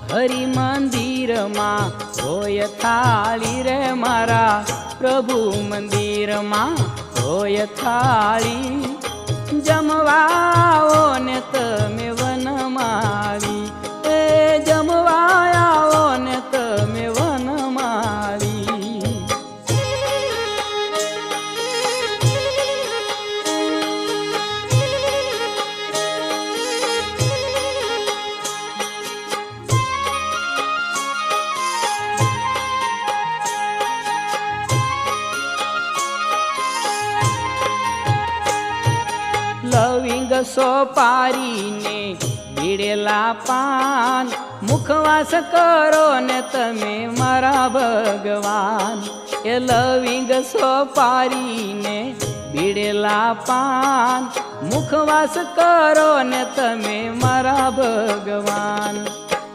હરિ મંદિરમાં હોય થાળી રે મારા પ્રભુ મંદિરમાં હોય થાળી જમવાઓ ને તમે વનમાળી એ જમવાયાઓ ને તમે વનમાળી લવિંગ સોપારીને બીડેલા પાન મુખવાસ કરો ને તમે મારા ભગવાન એ લવિંગ સોપારીને બીડેલા પાન મુખવાસ કરો ને તમે મારા ભગવાન